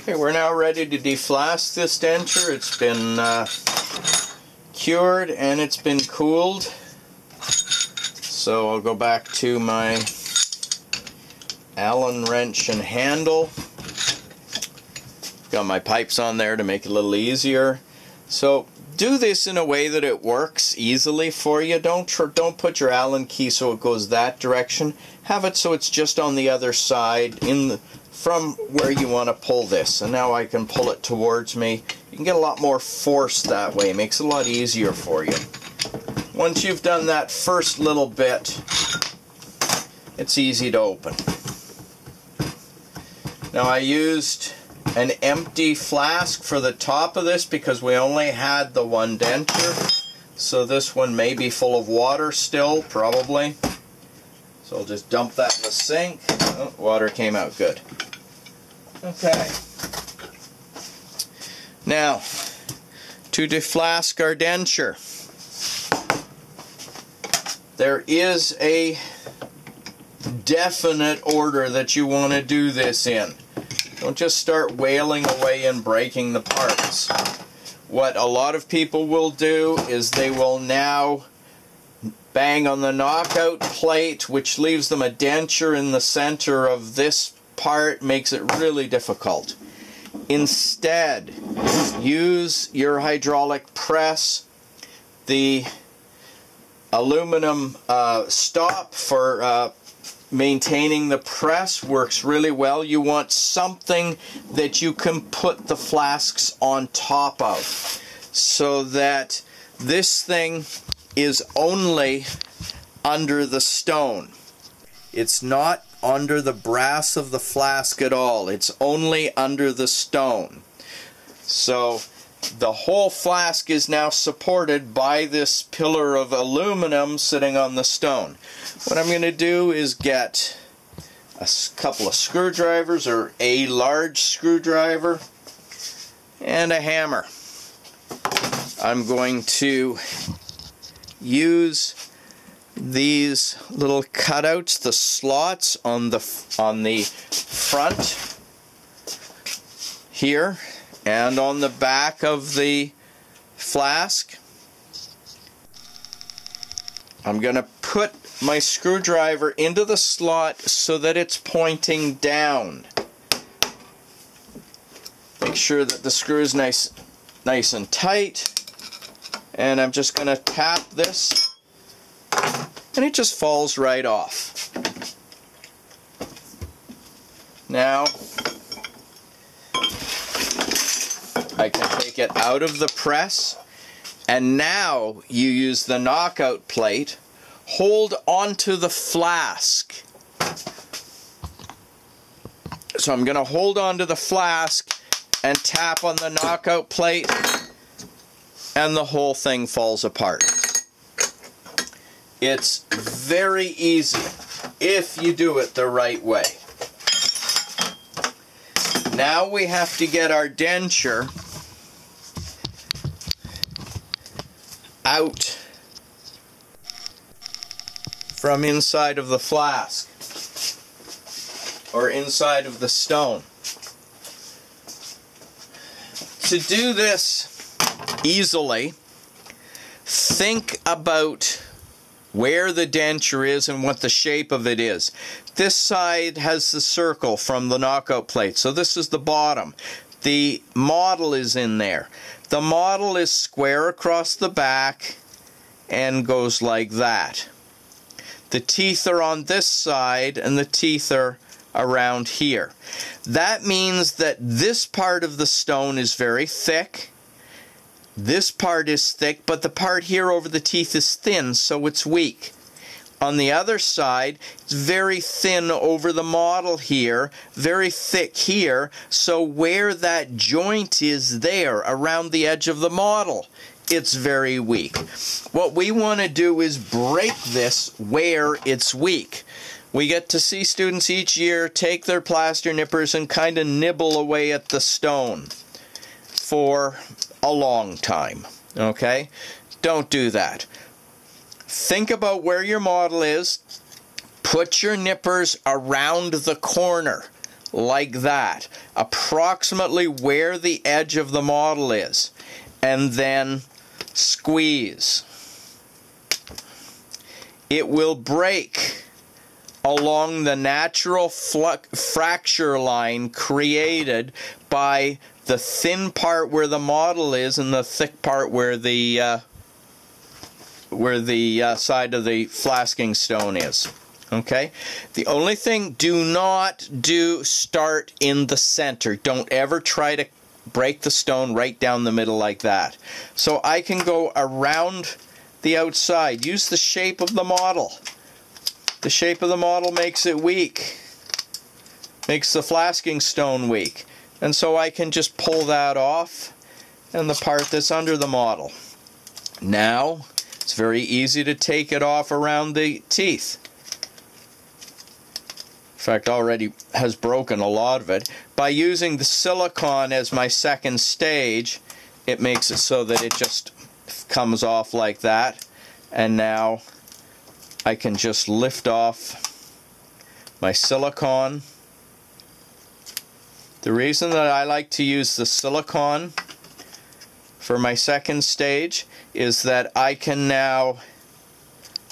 Okay, we're now ready to deflast this denture. It's been cured and it's been cooled. So I'll go back to my Allen wrench and handle. Got my pipes on there to make it a little easier. So do this in a way that it works easily for you. Don't put your Allen key so it goes that direction. Have it so it's just on the other side from where you want to pull this. And now I can pull it towards me. You can get a lot more force that way. It makes it a lot easier for you. Once you've done that first little bit, it's easy to open. Now I used an empty flask for the top of this because we only had the one denture. So this one may be full of water still, probably. So I'll just dump that in the sink. Oh, water came out good. Okay. Now, to deflask our denture, there is a definite order that you want to do this in. Don't just start wailing away and breaking the parts. What a lot of people will do is they will now bang on the knockout plate, which leaves them a denture in the center of this part, makes it really difficult. Instead, use your hydraulic press. The aluminum stop for maintaining the press works really well. You want something that you can put the flasks on top of so that this thing is only under the stone. It's not under the brass of the flask at all. It's only under the stone. So the whole flask is now supported by this pillar of aluminum sitting on the stone. What I'm going to do is get a couple of screwdrivers, or a large screwdriver, and a hammer. I'm going to use these little cutouts, the slots on the front here and on the back of the flask. I'm going to put my screwdriver into the slot so that it's pointing down. Make sure that the screw is nice and tight. And I'm just going to tap this, and it just falls right off. Now, I can take it out of the press, and now you use the knockout plate. Hold onto the flask. So I'm going to hold onto the flask and tap on the knockout plate, and the whole thing falls apart. It's very easy if you do it the right way. Now we have to get our denture out from inside of the flask or inside of the stone. To do this easily, think about where the denture is and what the shape of it is. This side has the circle from the knockout plate, so this is the bottom. The model is in there. The model is square across the back and goes like that. The teeth are on this side and the teeth are around here. That means that this part of the stone is very thick. This part is thick, but the part here over the teeth is thin, so it's weak. On the other side, it's very thin over the model here, very thick here, so where that joint is there, around the edge of the model, it's very weak. What we want to do is break this where it's weak. We get to see students each year take their plaster nippers and kind of nibble away at the stone for a long time. Okay? Don't do that. Think about where your model is. Put your nippers around the corner, like that, approximately where the edge of the model is, and then squeeze. It will break along the natural fracture line created by the thin part where the model is and the thick part where the side of the flasking stone is. Okay? The only thing, do not start in the center. Don't ever try to break the stone right down the middle like that. So I can go around the outside. Use the shape of the model. The shape of the model makes it weak. Makes the flasking stone weak. And so I can just pull that off and the part that's under the model. Now, it's very easy to take it off around the teeth. In fact, already has broken a lot of it. By using the silicone as my second stage, it makes it so that it just comes off like that. And now I can just lift off my silicone. The reason that I like to use the silicone for my second stage is that I can now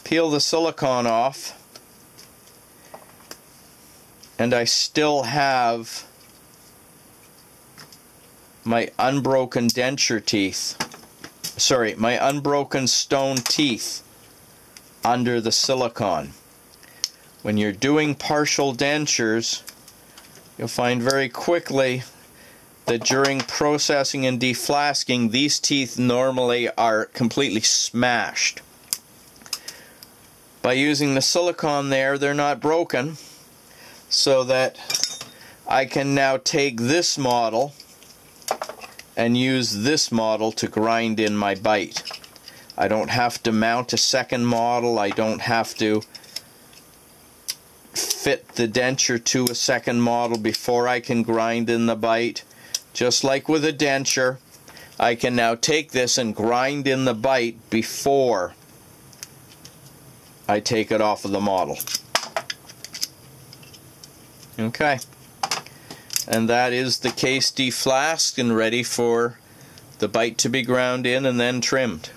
peel the silicone off and I still have my unbroken denture teeth, sorry, my unbroken stone teeth under the silicone. When you're doing partial dentures, you'll find very quickly that during processing and deflasking, these teeth normally are completely smashed. By using the silicone there, they're not broken, so that I can now take this model and use this model to grind in my bite. I don't have to mount a second model. I don't have to fit the denture to a second model before I can grind in the bite. Just like with a denture, I can now take this and grind in the bite before I take it off of the model. Okay, and that is the case deflasked and ready for the bite to be ground in and then trimmed.